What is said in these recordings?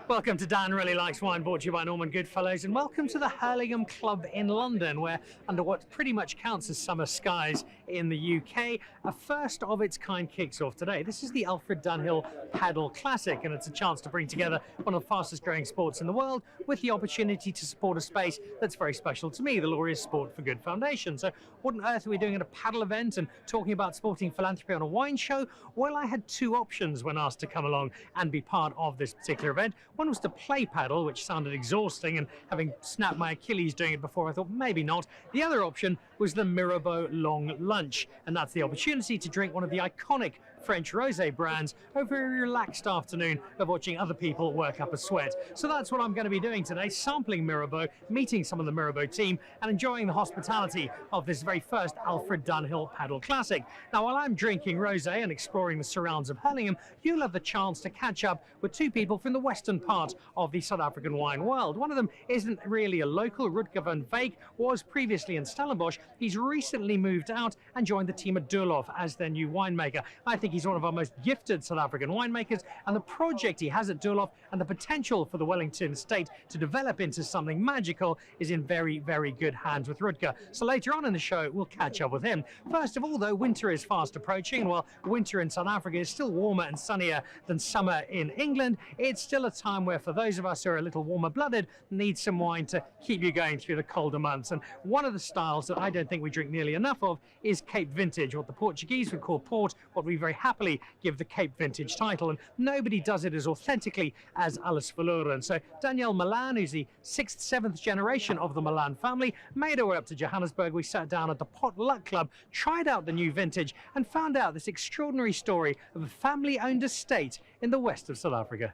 Welcome to Dan Really Likes Wine, brought to you by Norman Goodfellows, and welcome to the Hurlingham Club in London, where under what pretty much counts as summer skies in the UK, a first of its kind kicks off today. This is the Alfred Dunhill Padel Classic, and it's a chance to bring together one of the fastest growing sports in the world with the opportunity to support a space that's very special to me, the Laureus Sport for Good Foundation. So what on earth are we doing at a paddle event and talking about sporting philanthropy on a wine show? Well, I had two options when asked to come along and be part of this particular event. One was to play paddle, which sounded exhausting, and having snapped my Achilles doing it before, I thought maybe not. The other option was the Mirabeau long lunch, and that's the opportunity to drink one of the iconic French rosé brands over a relaxed afternoon of watching other people work up a sweat. So that's what I'm going to be doing today, sampling Mirabeau, meeting some of the Mirabeau team, and enjoying the hospitality of this very first Alfred Dunhill Padel Classic. Now, while I'm drinking rosé and exploring the surrounds of Hurlingham, you'll have the chance to catch up with two people from the western part of the South African wine world. One of them isn't really a local. Rudger van Wyk was previously in Stellenbosch. He's recently moved out and joined the team at Doolhof as their new winemaker. I think he's one of our most gifted South African winemakers, and the project he has at Doolhof and the potential for the Wellington estate to develop into something magical is in very, very good hands with Rudger. So later on in the show, we'll catch up with him. First of all, though, winter is fast approaching, and while winter in South Africa is still warmer and sunnier than summer in England, it's still a time where, for those of us who are a little warmer-blooded, need some wine to keep you going through the colder months. And one of the styles that I don't think we drink nearly enough of is Cape Vintage, what the Portuguese would call port, what we very happily give the Cape Vintage title, and nobody does it as authentically as Allesverloren. So Danielle Milan, who's the 6th, 7th generation of the Milan family, made her way up to Johannesburg. We sat down at the Potluck Club, tried out the new vintage, and found out this extraordinary story of a family-owned estate in the west of South Africa.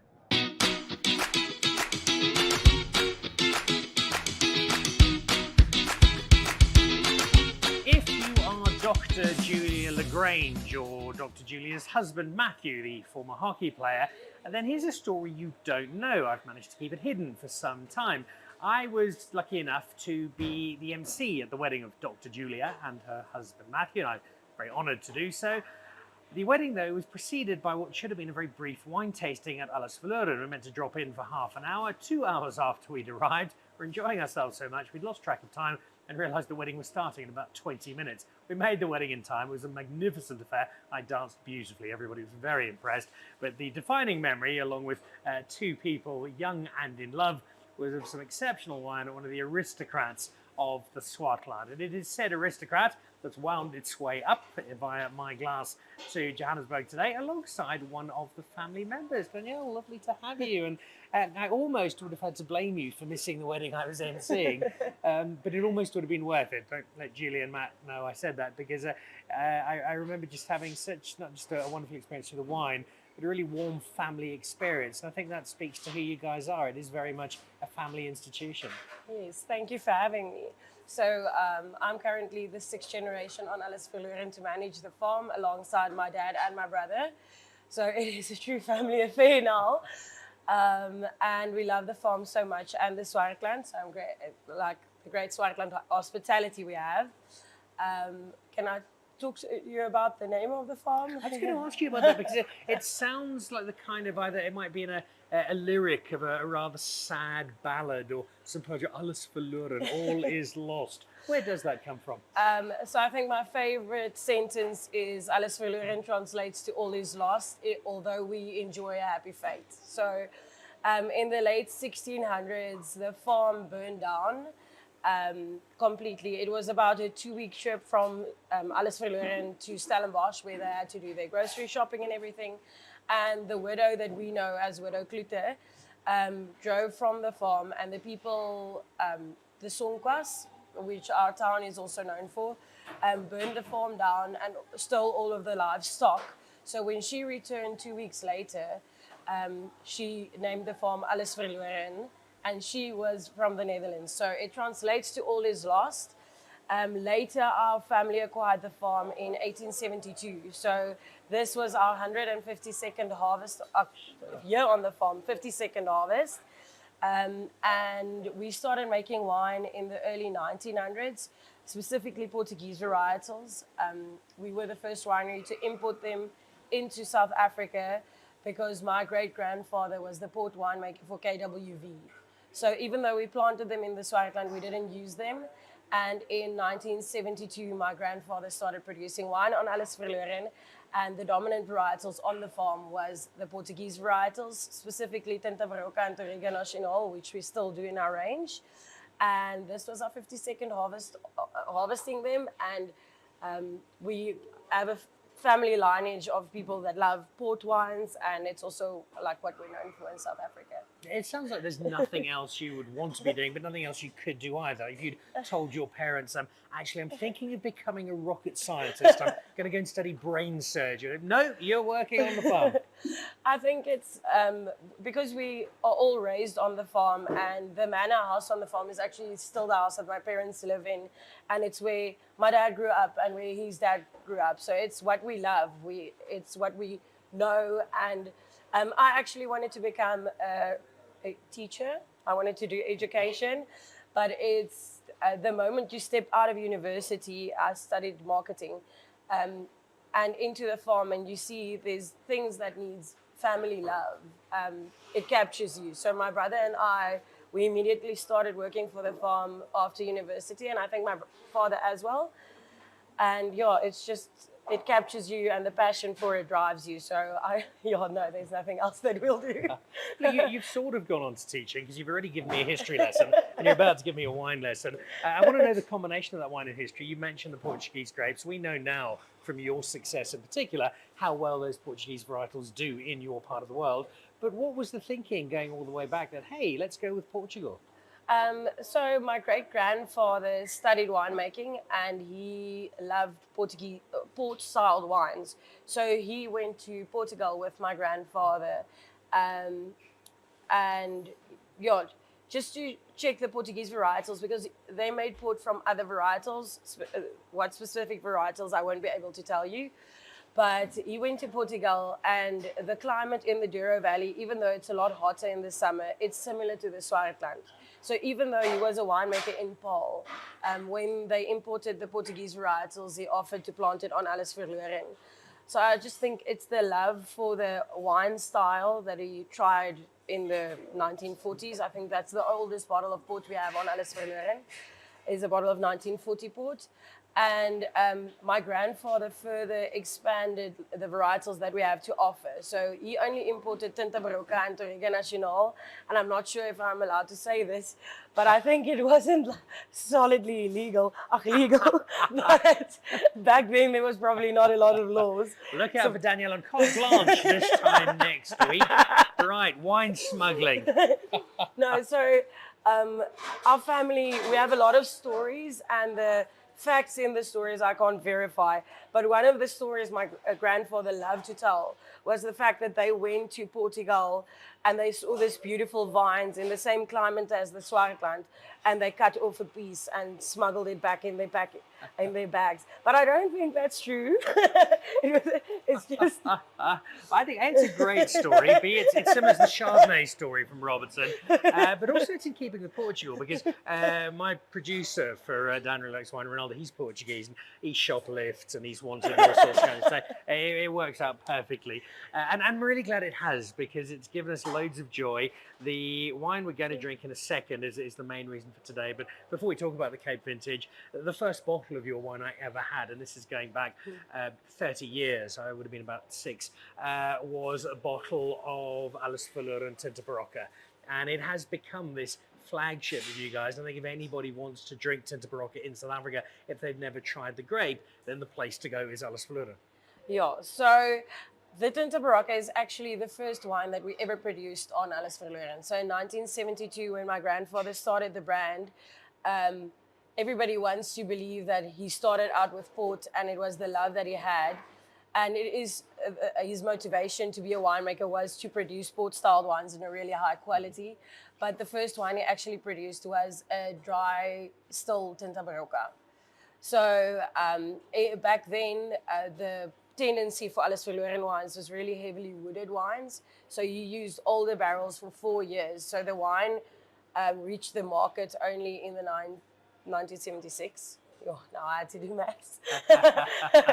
Dr. Julia Lagrange, or Dr. Julia's husband Matthew, the former hockey player, and then here's a story you don't know. I've managed to keep it hidden for some time. I was lucky enough to be the MC at the wedding of Dr. Julia and her husband Matthew, and I'm very honoured to do so. The wedding, though, was preceded by what should have been a very brief wine tasting at Allesverloren. We were meant to drop in for half an hour. 2 hours after we'd arrived, we're enjoying ourselves so much we'd lost track of time and realised the wedding was starting in about 20 minutes. We made the wedding in time. It was a magnificent affair. I danced beautifully. Everybody was very impressed. But the defining memory, along with two people, young and in love, was of some exceptional wine at one of the aristocrats of the Swartland. And it is said aristocrat that's wound its way up via my glass to Johannesburg today, alongside one of the family members. Danielle, lovely to have you. And I almost would have had to blame you for missing the wedding I was emceeing, but it almost would have been worth it. Don't let Julie and Matt know I said that, because I remember just having such, not just a wonderful experience with the wine, but a really warm family experience. And I think that speaks to who you guys are. It is very much a family institution. Yes, thank you for having me. So I'm currently the 6th generation on Allesverloren to manage the farm alongside my dad and my brother. So it is a true family affair now. And we love the farm so much, and the Swartland. So I'm great, like the great Swartland hospitality we have. Can I talk to you about the name of the farm? I was going to ask you about that, because it sounds like the kind of, either it might be in a lyric of a rather sad ballad, or some poetry, Allesverloren, all is lost. Where does that come from? So I think my favorite sentence is Allesverloren translates to all is lost, although we enjoy a happy fate. So in the late 1600s, the farm burned down completely. It was about a 2-week trip from Allesverloren to Stellenbosch, where they had to do their grocery shopping and everything. And the widow that we know as Widow Klute drove from the farm, and the people, the Sonkwas, which our town is also known for, burned the farm down and stole all of the livestock. So when she returned 2 weeks later, she named the farm Allesverloren, and she was from the Netherlands. So it translates to all is lost. Later, our family acquired the farm in 1872. So this was our 152nd harvest year on the farm, 52nd harvest. And we started making wine in the early 1900s, specifically Portuguese varietals. We were the first winery to import them into South Africa. because my great-grandfather was the port winemaker for KWV. So even though we planted them in the Swartland, we didn't use them. And in 1972, my grandfather started producing wine on Allesverloren, and the dominant varietals on the farm was the Portuguese varietals, specifically Tinta Barroca and Touriga Nacional, which we still do in our range. And this was our 52nd harvesting them, and we have a family lineage of people that love port wines, and it's also like what we're known for in South Africa. It sounds like there's nothing else you would want to be doing, but nothing else you could do either. If you'd told your parents, actually, I'm thinking of becoming a rocket scientist. I'm going to go and study brain surgery. No, you're working on the farm. I think it's because we are all raised on the farm, and the manor house on the farm is actually still the house that my parents live in, and it's where my dad grew up and where his dad grew up. So it's what we love. It's what we know, and I actually wanted to become a teacher. I wanted to do education, but it's the moment you step out of university, I studied marketing, and into the farm, and you see there's things that needs family love. It captures you. So my brother and I, we immediately started working for the farm after university, and I think my father as well. And yeah, it's just, it captures you, and the passion for it drives you. So no, there's nothing else that we'll do. You've sort of gone on to teaching, because you've already given me a history lesson and you're about to give me a wine lesson. I want to know the combination of that wine and history. You mentioned the Portuguese grapes. We know now from your success in particular how well those Portuguese varietals do in your part of the world. But what was the thinking going all the way back that, hey, let's go with Portugal? So my great-grandfather studied winemaking, and he loved Portuguese port-styled wines. So he went to Portugal with my grandfather, and yeah, just to check the Portuguese varietals, because they made port from other varietals. What specific varietals I won't be able to tell you. But he went to Portugal, and the climate in the Douro Valley, even though it's a lot hotter in the summer, it's similar to the Swartland. So even though he was a winemaker in Paarl, when they imported the Portuguese varietals, he offered to plant it on Allesverloren. So I just think it's the love for the wine style that he tried in the 1940s. I think that's the oldest bottle of port we have on Allesverloren, is a bottle of 1940 port. And my grandfather further expanded the varietals that we have to offer. So he only imported Tinta Barroca and Touriga Nacional. And I'm not sure if I'm allowed to say this, but I think it wasn't solidly illegal. Legal. But back then there was probably not a lot of laws. Look out for Danielle on carte blanche this time next week. Right, wine smuggling. No, so our family, we have a lot of stories, and the facts in the stories I can't verify, but one of the stories my grandfather loved to tell was the fact that they went to Portugal and they saw this beautiful vines in the same climate as the Swartland, and they cut off a piece and smuggled it back in their bags. But I don't think that's true. It's just. I think it's a great story. It's similar to the Chardonnay story from Robertson, but also it's in keeping with Portugal, because my producer for Dan Relax Wine, Ronaldo, he's Portuguese, and he shoplifts and he's wanted all sorts of kind of stuff. It works out perfectly, and I'm really glad it has, because it's given us loads of joy. The wine we're going to drink in a second is the main reason for today. But before we talk about the Cape Vintage, the first bottle of your wine I ever had, and this is going back 30 years, I would have been about 6, was a bottle of Allesverloren Tinta Barroca. And it has become this flagship of you guys. I think if anybody wants to drink Tinta Barroca in South Africa, if they've never tried the grape, then the place to go is Allesverloren. Yeah, so the Tinta Barroca is actually the first wine that we ever produced on Allesverloren. So in 1972, when my grandfather started the brand, everybody wants to believe that he started out with port, and it was the love that he had. And it is his motivation to be a winemaker was to produce port-styled wines in a really high quality. But the first wine he actually produced was a dry, still Tinta Barroca. So back then, the tendency for Allesverloren wines was really heavily wooded wines. So you used older barrels for 4 years. So the wine reached the market only in the 1976. Oh, now I had to do maths.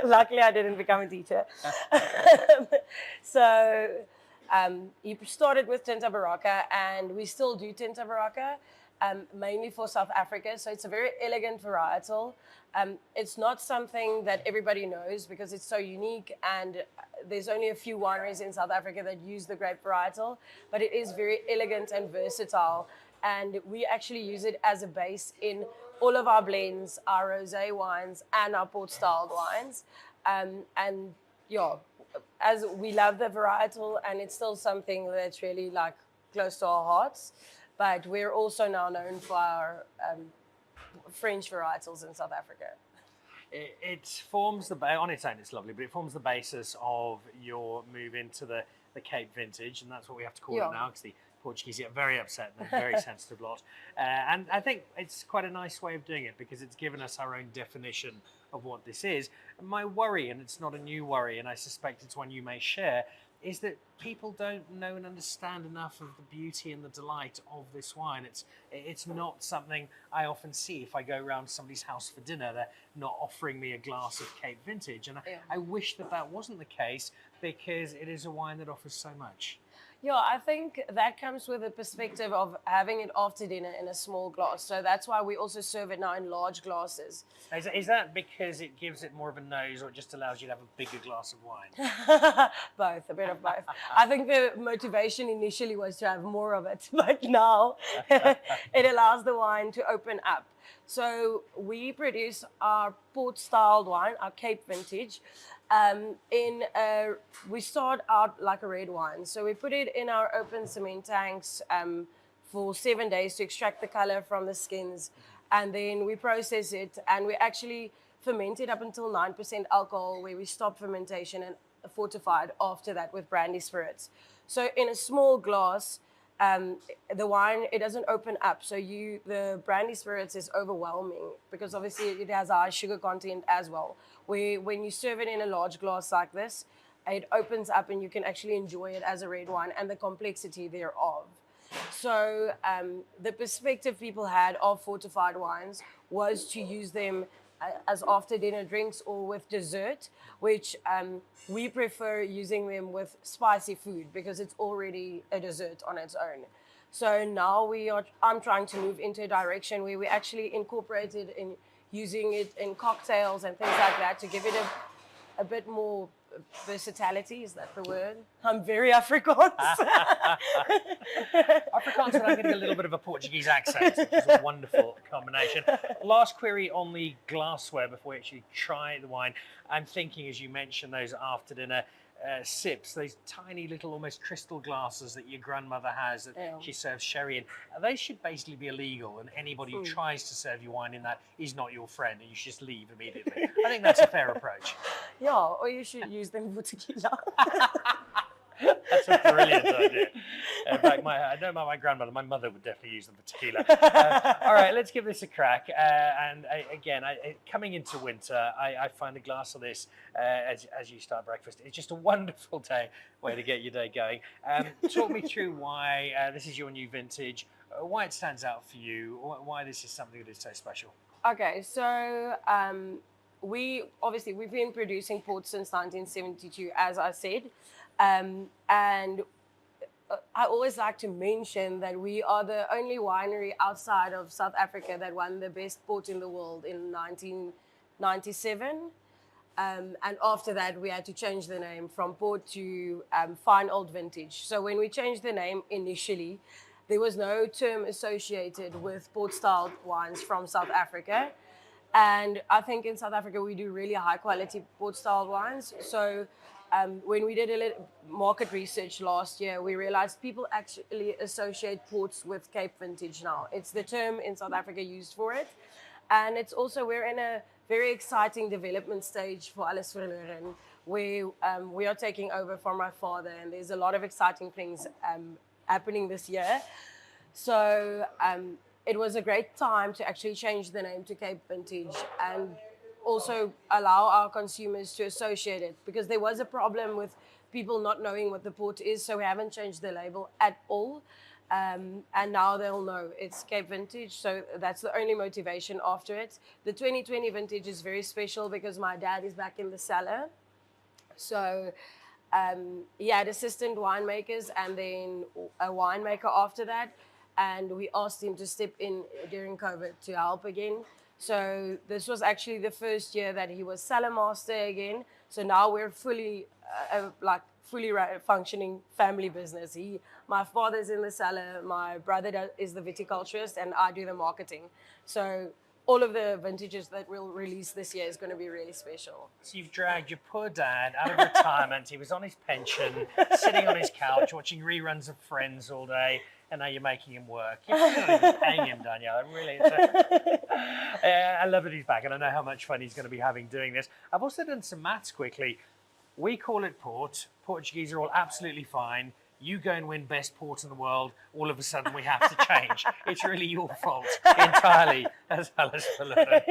Luckily, I didn't become a teacher. So He started with Tinta Baraka, and we still do Tinta Baraka, mainly for South Africa. So it's a very elegant varietal. It's not something that everybody knows because it's so unique, and there's only a few wineries in South Africa that use the grape varietal, but it is very elegant and versatile. And we actually use it as a base in all of our blends, our rosé wines, and our port-styled wines. And yeah, as we love the varietal, and it's still something that's really like close to our hearts. But we're also now known for our French varietals in South Africa. It forms on its own, it's lovely, but it forms the basis of your move into the Cape vintage, and that's what we have to call it now, because the Portuguese get very upset. They're a very sensitive lot. And I think it's quite a nice way of doing it because it's given us our own definition of what this is. My worry, and it's not a new worry, and I suspect it's one you may share, is that people don't know and understand enough of the beauty and the delight of this wine. It's not something I often see if I go around somebody's house for dinner. They're not offering me a glass of Cape Vintage. And I wish that wasn't the case, because it is a wine that offers so much. Yeah, I think that comes with the perspective of having it after dinner in a small glass. So that's why we also serve it now in large glasses. Is that because it gives it more of a nose, or it just allows you to have a bigger glass of wine? Both, a bit of both. I think the motivation initially was to have more of it, but now it allows the wine to open up. So we produce our port-styled wine, our Cape Vintage, we start out like a red wine. So we put it in our open cement tanks for 7 days to extract the color from the skins. And then we process it, and we actually ferment it up until 9% alcohol, where we stop fermentation and fortify it after that with brandy spirits. So in a small glass, the wine, it doesn't open up. So the brandy spirits is overwhelming because obviously it has high sugar content as well. When you serve it in a large glass like this, it opens up and you can actually enjoy it as a red wine and the complexity thereof. So the perspective people had of fortified wines was to use them as after dinner drinks or with dessert, which we prefer using them with spicy food because it's already a dessert on its own. So now I'm trying to move into a direction where we actually incorporate it in using it in cocktails and things like that to give it a bit more versatility. Is that the word? I'm very Afrikaans. Afrikaans, but I'm getting a little bit of a Portuguese accent, which is a wonderful combination. Last query on the glassware before we actually try the wine. I'm thinking, as you mentioned, those after dinner sips, those tiny little almost crystal glasses that your grandmother has that she serves sherry in. They should basically be illegal, and anybody who tries to serve you wine in that is not your friend, and you should just leave immediately. I think that's a fair approach. Yeah, or you should use them for tequila. That's a brilliant idea. In fact, I know my grandmother, my mother would definitely use them for tequila. All right, let's give this a crack. Again, coming into winter, I find a glass of this as you start breakfast. It's just a wonderful way to get your day going. Talk me through why this is your new vintage, why it stands out for you, why this is something that is so special. Okay, so we've been producing port since 1972, as I said. And I always like to mention that we are the only winery outside of South Africa that won the best port in the world in 1997. And after that, we had to change the name from port to fine old vintage. So when we changed the name initially, there was no term associated with port-styled wines from South Africa. And I think in South Africa, we do really high quality port-styled wines. So when we did a little market research last year, we realized people actually associate ports with Cape Vintage now. It's the term in South Africa used for it. And it's also, we're in a very exciting development stage for Allesverloren, where we are taking over from my father, and there's a lot of exciting things happening this year. So it was a great time to actually change the name to Cape Vintage and also allow our consumers to associate it, because there was a problem with people not knowing what the port is, so we haven't changed the label at all. And now they'll know it's Cape Vintage, so that's the only motivation after it. The 2020 vintage is very special because my dad is back in the cellar. So He had assistant winemakers and then a winemaker after that. And we asked him to step in during COVID to help again. So this was actually the first year that he was cellar master again. So now we're fully functioning family business. My father's in the cellar, my brother is the viticulturist, and I do the marketing. So all of the vintages that we'll release this year is going to be really special. So you've dragged your poor dad out of retirement. He was on his pension, sitting on his couch, watching reruns of Friends all day, and now you're making him work. You're not even paying him, Danielle. I love that he's back, and I know how much fun he's going to be having doing this. I've also done some maths quickly. We call it port. Portuguese are all absolutely fine. You go and win best port in the world, all of a sudden we have to change. It's really your fault entirely as Allesverloren.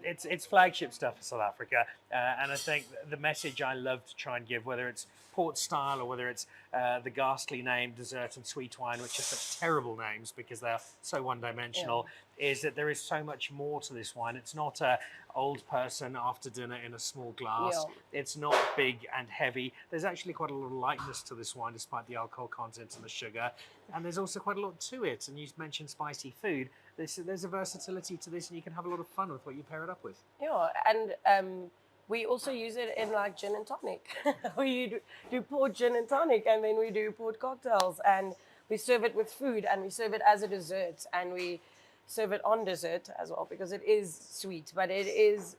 It's flagship stuff for South Africa, and I think the message I love to try and give, whether it's port style or whether it's the ghastly name dessert and sweet wine, which are such terrible names because they're so one-dimensional, is that there is so much more to this wine. It's not a old person after dinner in a small glass. It's not big and heavy. There's actually quite a lot of lightness to this wine despite the alcohol content and the sugar, and there's also quite a lot to it. And you mentioned spicy food. There's a versatility to this, and you can have a lot of fun with what you pair it up with. And we also use it in like gin and tonic. We do port gin and tonic, and then we do port cocktails, and we serve it with food, and we serve it as a dessert, and we serve it on dessert as well because it is sweet, but it is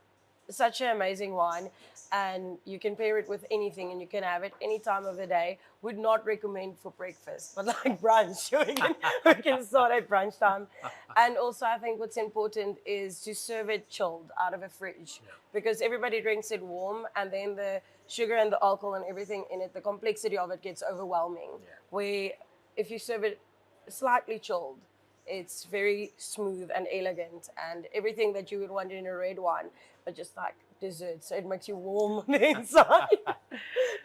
such an amazing wine, and you can pair it with anything, and you can have it any time of the day. Would not recommend for breakfast, but like brunch, we can start at brunch time. And also I think what's important is to serve it chilled out of a fridge, because everybody drinks it warm, and then the sugar and the alcohol and everything in it, the complexity of it gets overwhelming. Where if you serve it slightly chilled, it's very smooth and elegant, and everything that you would want in a red wine, but just like dessert, so it makes you warm on the inside.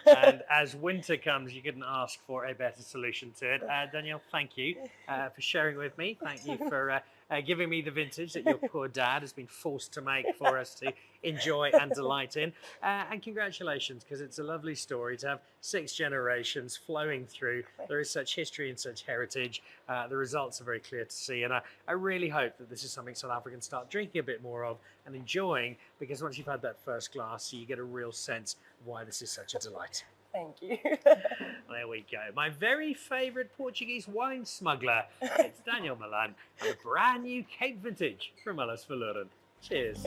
And as winter comes, you couldn't ask for a better solution to it. Danielle, thank you for sharing with me. Thank you for giving me the vintage that your poor dad has been forced to make for us to enjoy and delight in. And congratulations, because it's a lovely story to have 6 generations flowing through. There is such history and such heritage. The results are very clear to see, and I really hope that this is something South Africans start drinking a bit more of and enjoying, because once you've had that first glass, you get a real sense of why this is such a delight. Thank you. There we go. My very favourite Portuguese wine smuggler. It's Danielle Milan and a brand new Cape Vintage from Allesverloren. Cheers.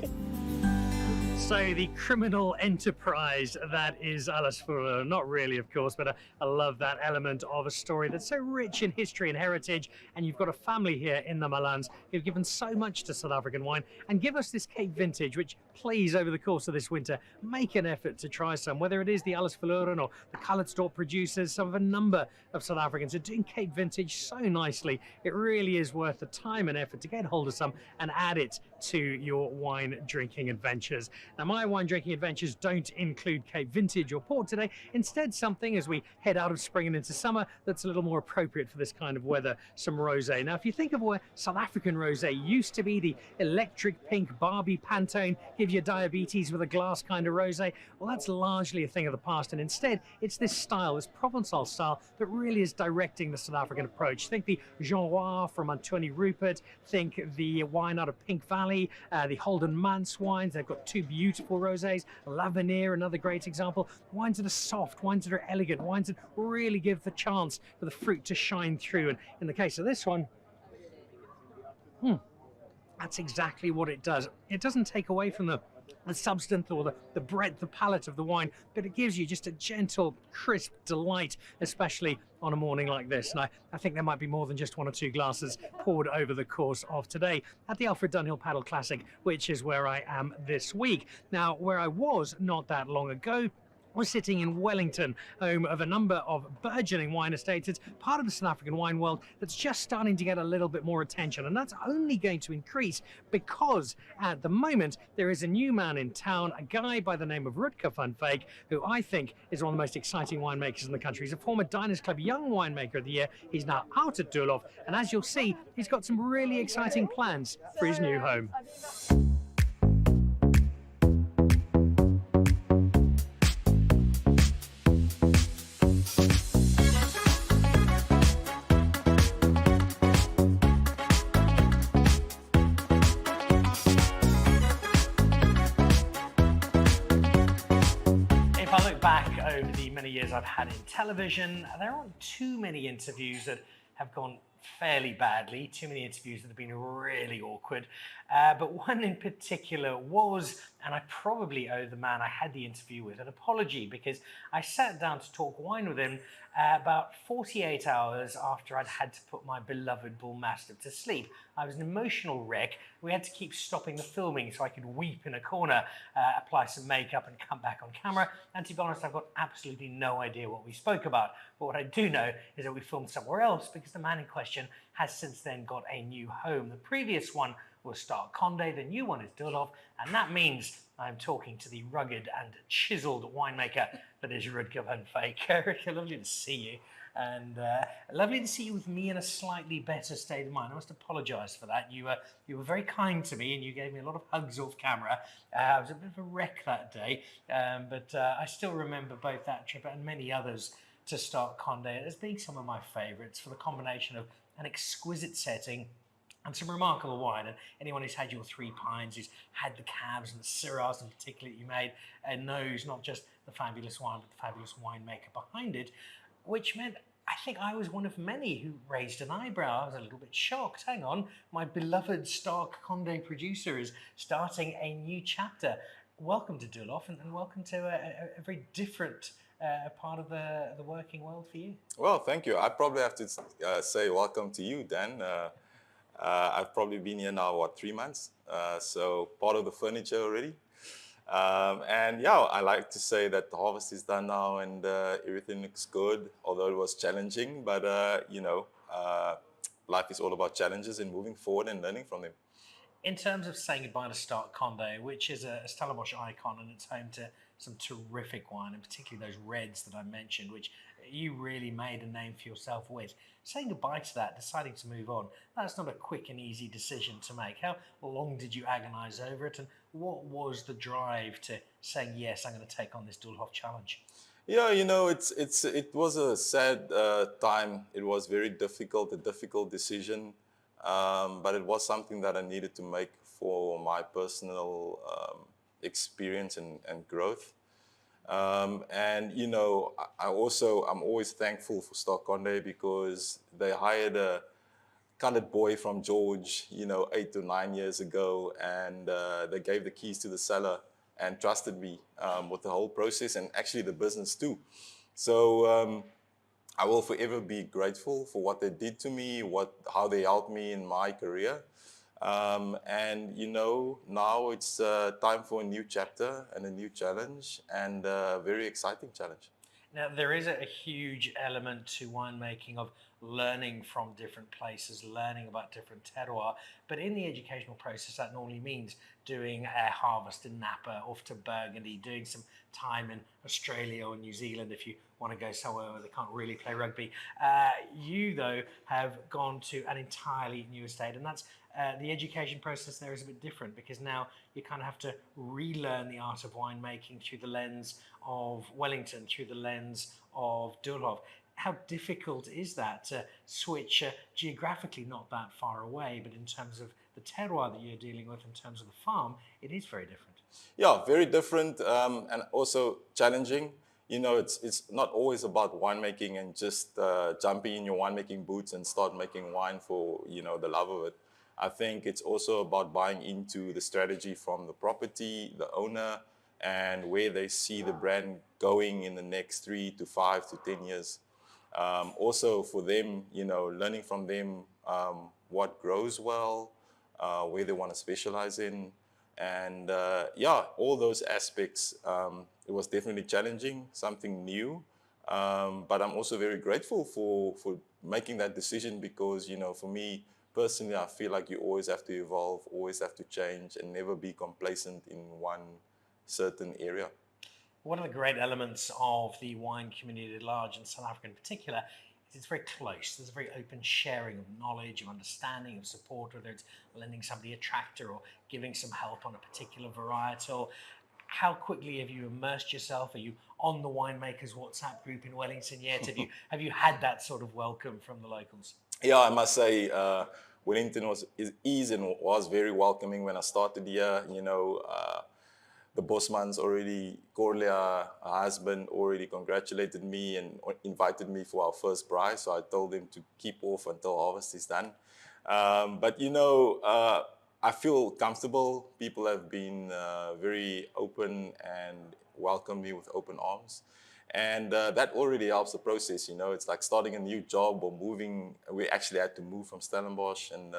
So the criminal enterprise that is Allesverloren, not really of course, but I love that element of a story that's so rich in history and heritage, and you've got a family here in the Milans who've given so much to South African wine and give us this Cape Vintage, which please over the course of this winter make an effort to try some, whether it is the Allesverloren or the Calitzdorp producers. Some of a number of South Africans are doing Cape Vintage so nicely. It really is worth the time and effort to get hold of some and add it to your wine drinking adventures. Now, my wine drinking adventures don't include Cape Vintage or port today. Instead, something as we head out of spring and into summer that's a little more appropriate for this kind of weather, some rosé. Now, if you think of where South African rosé used to be, the electric pink Barbie Pantone, give you diabetes with a glass kind of rosé, well, that's largely a thing of the past. And instead, it's this style, this Provençal style, that really is directing the South African approach. Think the Jean Roy from Antoine Rupert, think the wine out of Pink Valley, the Holden Mance wines. They've got 2 beautiful rosés. L'Avenir, another great example. Wines that are soft, wines that are elegant, wines that really give the chance for the fruit to shine through. And in the case of this one, that's exactly what it does. It doesn't take away from the substance or the breadth, the palate of the wine, but it gives you just a gentle, crisp delight, especially on a morning like this. And I think there might be more than just 1 or 2 glasses poured over the course of today at the Alfred Dunhill Padel Classic, which is where I am this week. Now, where I was not that long ago, we're sitting in Wellington, home of a number of burgeoning wine estates. It's part of the South African wine world that's just starting to get a little bit more attention, and that's only going to increase because at the moment there is a new man in town, a guy by the name of Rudger van Wyk, who I think is one of the most exciting winemakers in the country. He's a former Diners Club Young Winemaker of the Year. He's now out at Doolhof, and as you'll see, he's got some really exciting plans for his new home. years I've had in television, there aren't too many interviews that have gone fairly badly, too many interviews that have been really awkward, but one in particular was, and I probably owe the man I had the interview with an apology, because I sat down to talk wine with him about 48 hours after I'd had to put my beloved bull mastiff to sleep. I was an emotional wreck. We had to keep stopping the filming so I could weep in a corner, apply some makeup and come back on camera, and to be honest, I've got absolutely no idea what we spoke about, but what I do know is that we filmed somewhere else because the man in question has since then got a new home. The previous one was Stark Conde, the new one is Doolhof, and that means I'm talking to the rugged and chiseled winemaker that is Rudger van Wyk. Rudger, lovely to see you, and lovely to see you with me in a slightly better state of mind. I must apologise for that. You were very kind to me and you gave me a lot of hugs off camera. I was a bit of a wreck that day, but I still remember both that trip and many others to Stark Conde as being some of my favourites for the combination of an exquisite setting and some remarkable wine. And anyone who's had your 3 pints, who's had the Cabs and the Syrahs in particular that you made, knows not just the fabulous wine, but the fabulous winemaker behind it, which meant I think I was one of many who raised an eyebrow. I was a little bit shocked. Hang on, my beloved Stark Conde producer is starting a new chapter. Welcome to Doolhof, and welcome to a very different part of the working world for you. Well, thank you. I probably have to say welcome to you, Dan. I've probably been here now, 3 months? So part of the furniture already. And yeah, I like to say that the harvest is done now and everything looks good, although it was challenging. But, life is all about challenges and moving forward and learning from them. In terms of saying goodbye to Stark Conde, which is a Stellenbosch icon and it's home to some terrific wine, and particularly those reds that I mentioned, which you really made a name for yourself with. Saying goodbye to that, deciding to move on, that's not a quick and easy decision to make. How long did you agonise over it, and what was the drive to saying, yes, I'm going to take on this Doolhof challenge? Yeah, it was a sad time. It was very difficult, a difficult decision, but it was something that I needed to make for my personal experience and growth. I'm always thankful for Stark Conde because they hired a colored boy from George, 8 to 9 years ago, and they gave the keys to the cellar and trusted me with the whole process and actually the business too. So I will forever be grateful for what they did to me, how they helped me in my career. Now it's time for a new chapter and a new challenge, and a very exciting challenge. Now, there is a huge element to winemaking of learning from different places, learning about different terroir, but in the educational process that normally means doing a harvest in Napa, off to Burgundy, doing some time in Australia or New Zealand if you want to go somewhere where they can't really play rugby. You, though, have gone to an entirely new estate, and that's the education process there is a bit different because now you kind of have to relearn the art of winemaking through the lens of Wellington, through the lens of Doolhof. How difficult is that to switch geographically not that far away, but in terms of the terroir that you're dealing with, in terms of the farm, it is very different. Yeah, very different and also challenging. It's not always about winemaking and just jumping in your winemaking boots and start making wine for, the love of it. I think it's also about buying into the strategy from the property, the owner, and where they see the brand going in the next 3 to 5 to 10 years. Also for them, learning from them what grows well, where they want to specialize in. And all those aspects, it was definitely challenging, something new. But I'm also very grateful for making that decision because, for me, personally, I feel like you always have to evolve, always have to change, and never be complacent in one certain area. One of the great elements of the wine community at large, in South Africa in particular, is it's very close. There's a very open sharing of knowledge, of understanding, of support, whether it's lending somebody a tractor or giving some help on a particular varietal. How quickly have you immersed yourself? Are you on the winemakers WhatsApp group in Wellington yet? Have you had that sort of welcome from the locals? Yeah, I must say, Wellington was very welcoming when I started here. the Bosmans already, Corlia, her husband, already congratulated me and invited me for our first prize. So I told him to keep off until harvest is done. But I feel comfortable. People have been very open and welcomed me with open arms. And that already helps the process, It's like starting a new job or moving. We actually had to move from Stellenbosch and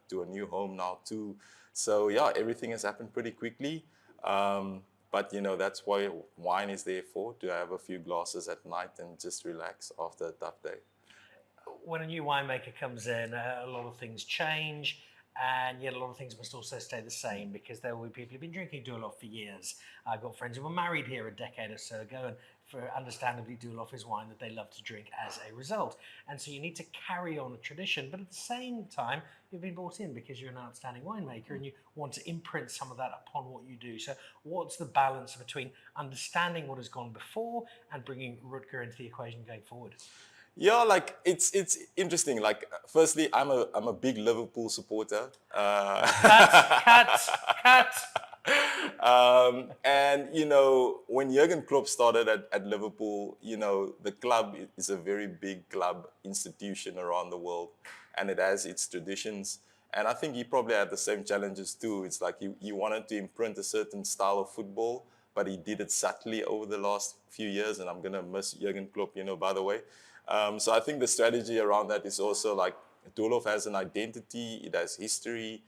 to a new home now too. So yeah, everything has happened pretty quickly. But that's why wine is there for, to have a few glasses at night and just relax after a tough day. When a new winemaker comes in, a lot of things change, and yet a lot of things must also stay the same, because there will be people who've been drinking Doolhof for years. I've got friends who were married here a decade or so ago, and for understandably, Doolhof is wine that they love to drink as a result. And so you need to carry on a tradition, but at the same time, you've been brought in because you're an outstanding winemaker and you want to imprint some of that upon what you do. So what's the balance between understanding what has gone before and bringing Rutger into the equation going forward? Yeah, like it's interesting. Like, firstly, I'm a big Liverpool supporter. Cut. And when Jurgen Klopp started at Liverpool, the club is a very big club institution around the world, and it has its traditions. And I think he probably had the same challenges too. It's like he wanted to imprint a certain style of football, but he did it subtly over the last few years. And I'm gonna miss Jurgen Klopp, by the way. So I think the strategy around that is also like Doolhof has an identity, it has history,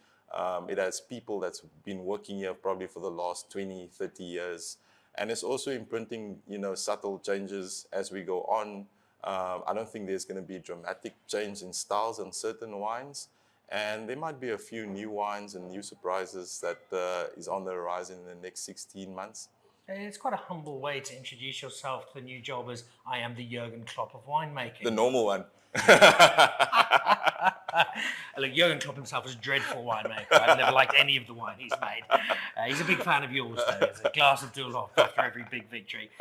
it has people that's been working here probably for the last 20, 30 years. And it's also imprinting, subtle changes as we go on. I don't think there's going to be a dramatic change in styles on certain wines. And there might be a few new wines and new surprises that is on the horizon in the next 16 months. It's quite a humble way to introduce yourself to the new job as I am the Jurgen Klopp of winemaking. The normal one. Look, Jurgen Klopp himself is a dreadful winemaker. I've never liked any of the wine he's made. He's a big fan of yours, though. It's a glass of Doolhof after every big victory.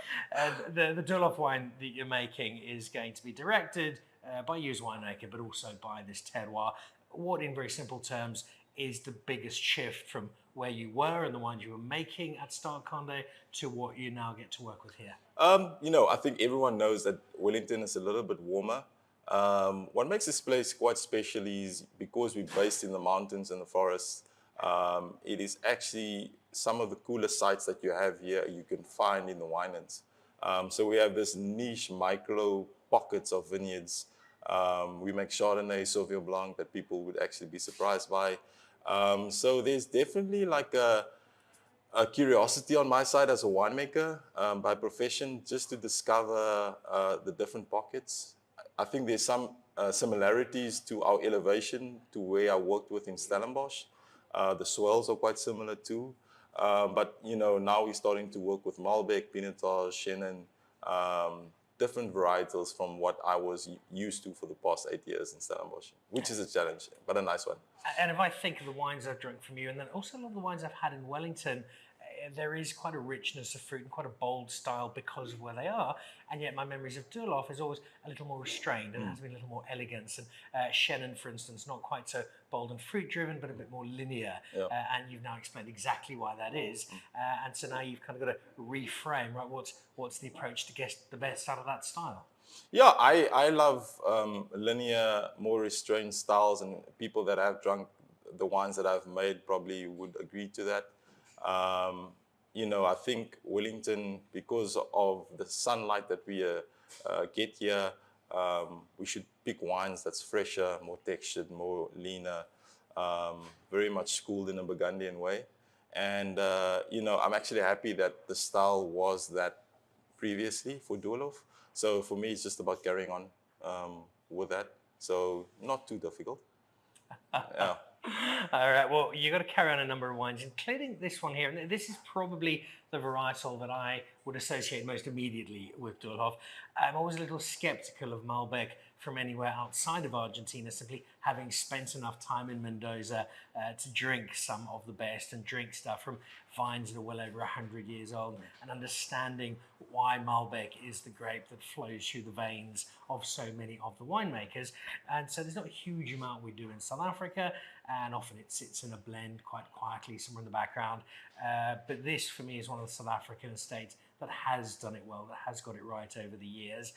The Doolhof wine that you're making is going to be directed by you as winemaker, but also by this terroir. What, in very simple terms, is the biggest shift from where you were and the wines you were making at Start Conde to what you now get to work with here? I think everyone knows that Wellington is a little bit warmer. What makes this place quite special is because we're based in the mountains and the forests, it is actually some of the coolest sites that you have here you can find in the winelands. So we have this niche micro pockets of vineyards. We make Chardonnay, Sauvignon Blanc that people would actually be surprised by. So there's definitely like a curiosity on my side as a winemaker by profession, just to discover the different pockets. I think there's some similarities to our elevation to where I worked with in Stellenbosch. The swells are quite similar too. But now we're starting to work with Malbec, Pinotage, Chenin, different varietals from what I was used to for the past 8 years in Stellenbosch, which is a challenge, but a nice one. And if I think of the wines I've drunk from you, and then also a lot of the wines I've had in Wellington, there is quite a richness of fruit and quite a bold style because of where they are. And yet my memories of Doolhof is always a little more restrained and has been a little more elegance. And Chenin, for instance, not quite so bold and fruit driven, but a bit more linear. Yeah. And you've now explained exactly why that is. And so now you've kind of got to reframe, right? What's the approach to get the best out of that style? Yeah, I love linear, more restrained styles, and people that have drunk the wines that I've made probably would agree to that. I think Wellington, because of the sunlight that we get here, we should pick wines that's fresher, more textured, more leaner, very much schooled in a Burgundian way. And, I'm actually happy that the style was that previously for Doolhof. So for me, it's just about carrying on with that. So not too difficult. Yeah. All right, well, you've got to carry on a number of wines, including this one here. And this is probably the varietal that I would associate most immediately with Doolhof. I'm always a little skeptical of Malbec from anywhere outside of Argentina, simply having spent enough time in Mendoza to drink some of the best and drink stuff from vines that are well over 100 years old, and understanding why Malbec is the grape that flows through the veins of so many of the winemakers. And so there's not a huge amount we do in South Africa, and often it sits in a blend quite quietly somewhere in the background. But this, for me, is one of the South African estates that has done it well, that has got it right over the years.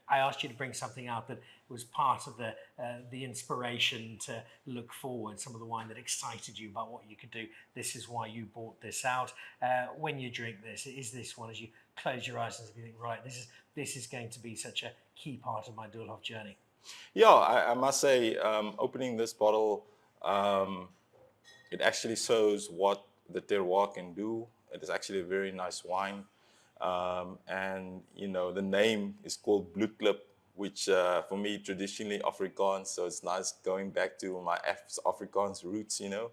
I asked you to bring something out that was part of the inspiration to look forward, some of the wine that excited you about what you could do. This is why you brought this out. When you drink this, is this one, as you close your eyes and you think, right, this is going to be such a key part of my Doolhof journey? Yeah, I must say, opening this bottle, it actually shows what the terroir can do. It is actually a very nice wine. And, you know, the name is called Bloedklip, which for me, traditionally Afrikaans, so it's nice going back to my Afrikaans roots, you know.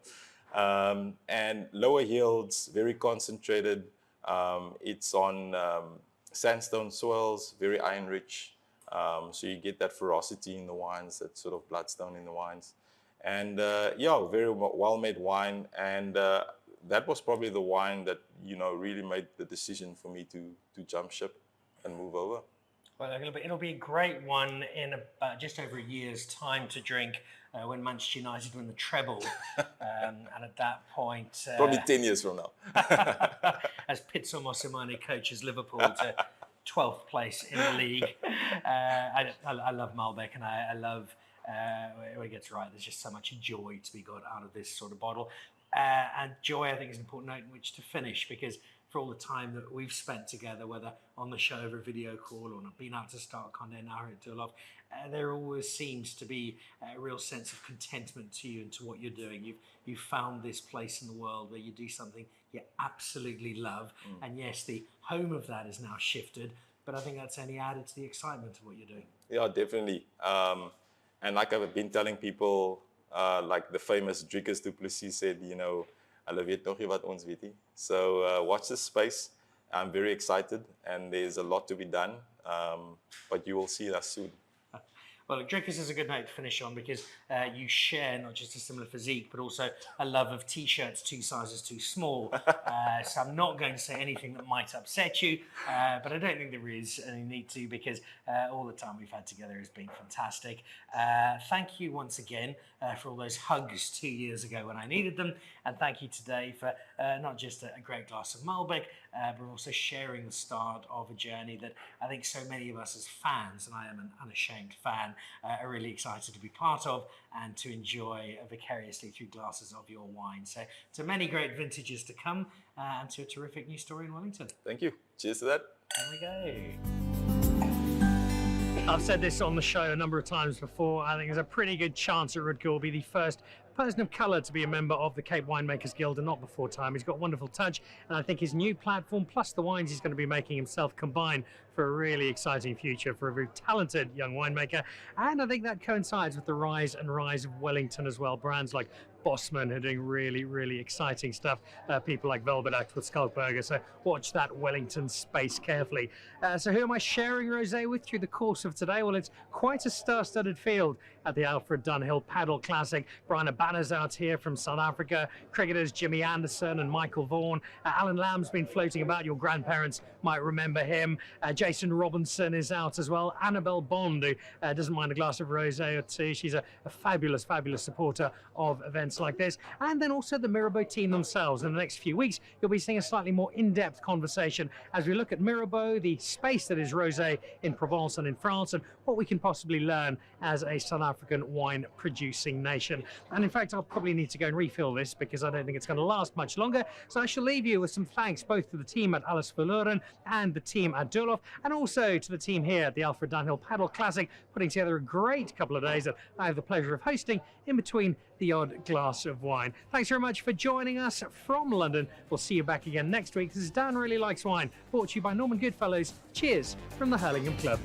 And lower yields, very concentrated. It's on sandstone soils, very iron rich. So you get that ferocity in the wines, that sort of bloodstone in the wines. And yeah, very well-made wine. And that was probably the wine that, you know, really made the decision for me to jump ship and move over. Well, it'll be a great one in about just over a year's time to drink when Manchester United win the treble. And at that point... probably 10 years from now. As Pitso Mosimane coaches Liverpool to 12th place in the league. I love Malbec, and I love when it gets right. There's just so much joy to be got out of this sort of bottle. And joy, I think, is an important note in which to finish, because for all the time that we've spent together, whether on the show over a video call or not being out to start Condé now at Doolhof, there always seems to be a real sense of contentment to you and to what you're doing. You've found this place in the world where you do something you absolutely love. And yes, the home of that is now shifted, but I think that's only added to the excitement of what you're doing. Yeah, definitely. And like I've been telling people, like the famous Dricus du Plessis said, you know, hulle weet nog nie wat ons weet nie. So watch this space. I'm very excited, and there's a lot to be done, but you will see us soon. Well, Dricus is a good note to finish on, because you share not just a similar physique, but also a love of T-shirts 2 sizes too small. So I'm not going to say anything that might upset you, but I don't think there is any need to, because all the time we've had together has been fantastic. Thank you once again for all those hugs 2 years ago when I needed them, and thank you today for not just a great glass of Malbec, but also sharing the start of a journey that I think so many of us as fans, and I am an unashamed fan, are really excited to be part of and to enjoy vicariously through glasses of your wine. So to many great vintages to come, and to a terrific new story in Wellington. Thank you. Cheers to that. There we go. I've said this on the show a number of times before. I think there's a pretty good chance that Rudger will be the first person of colour to be a member of the Cape Winemakers Guild, and not before time. He's got a wonderful touch, and I think his new platform plus the wines he's going to be making himself combine for a really exciting future for a very talented young winemaker. And I think that coincides with the rise of Wellington as well. Brands like Bosman are doing really, really exciting stuff. People like Velvet Act with Skalkberger. So watch that Wellington space carefully. So who am I sharing rosé with through the course of today? Well, it's quite a star-studded field at the Alfred Dunhill Padel Classic. Brian Abana's out here from South Africa. Cricketers Jimmy Anderson and Michael Vaughan. Alan Lamb's been floating about. Your grandparents might remember him. Jason Robinson is out as well. Annabelle Bond, who doesn't mind a glass of rosé or two. She's a fabulous, fabulous supporter of events like this. And then also the Mirabeau team themselves. In the next few weeks, you'll be seeing a slightly more in-depth conversation as we look at Mirabeau, the space that is rosé in Provence and in France, and what we can possibly learn as a South African wine producing nation. And in fact, I'll probably need to go and refill this because I don't think it's going to last much longer. So I shall leave you with some thanks both to the team at Allesverloren and the team at Doolhof, and also to the team here at the Alfred Dunhill Padel Classic, putting together a great couple of days that I have the pleasure of hosting in between the odd glass of wine. Thanks very much for joining us from London. We'll see you back again next week. This is Dan Really Likes Wine, brought to you by Norman Goodfellows. Cheers from the Hurlingham Club.